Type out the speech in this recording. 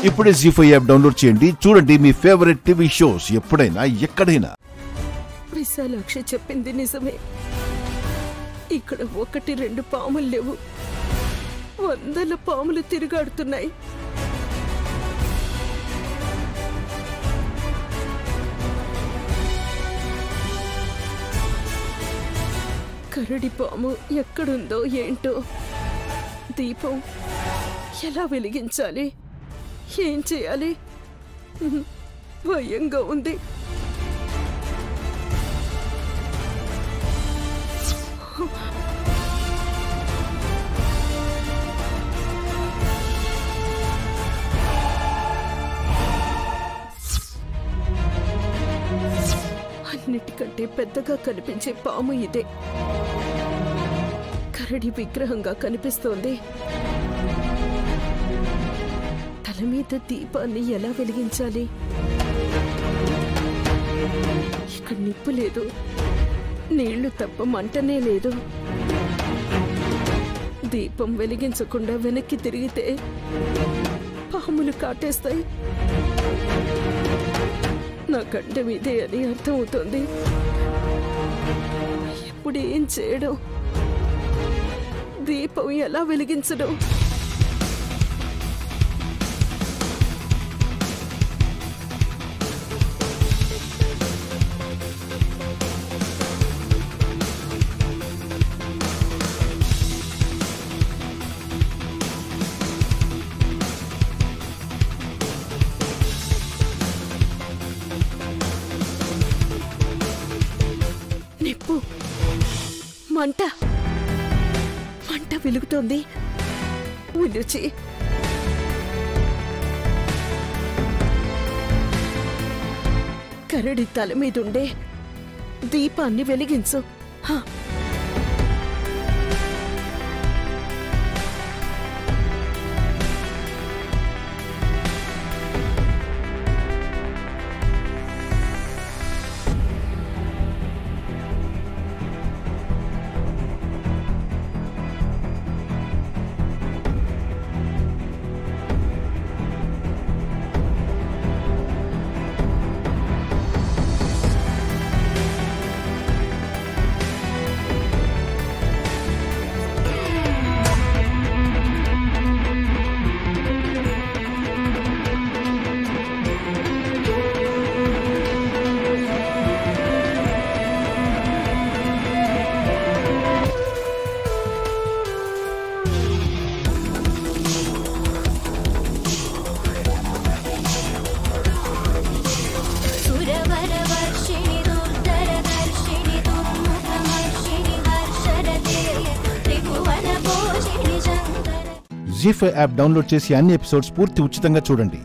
ఇప్పుడే జీ5 app download చేయండి. చూడండి మీ ఫేవరెట్ టీవీ షోస్ ఎప్పుడైనా ఎక్కడైనా. విశాలాక్షి చెప్పింది నిజమే. ఇక్కడ 1-2 పాములు లేవు, 100 పాములు తిరుగాడుతున్నాయి. కరడి పాము ఎక్కడుందో ఏంటో. దీపం ఎలా వెలిగించాలి, ఏం చేయాలి? భయంగా ఉంది. అన్నిటికంటే పెద్దగా కనిపించే పాము ఇదే. కరడి విగ్రహంగా కనిపిస్తోంది. తల మీద దీపాన్ని ఎలా వెలిగించాలి? ఇక్కడ నిప్పు లేదు, నీళ్లు తప్ప మంటనే లేదు. దీపం వెలిగించకుండా వెనక్కి తిరిగితే పాములు కాటేస్తాయి. నా కంట మీదే అని అర్థమవుతోంది. ఇప్పుడు ఏం చేయడం? దీపం ఎలా వెలిగించడం? నిప్పు, మంట వెలుగుతోంది. ఉల్లుచి కరడి తల మీదుండే దీపాన్ని వెలిగించు. జీ5 యాప్ డౌన్లోడ్ చేసి అన్ని ఎపిసోడ్స్ పూర్తి ఉచితంగా చూడండి.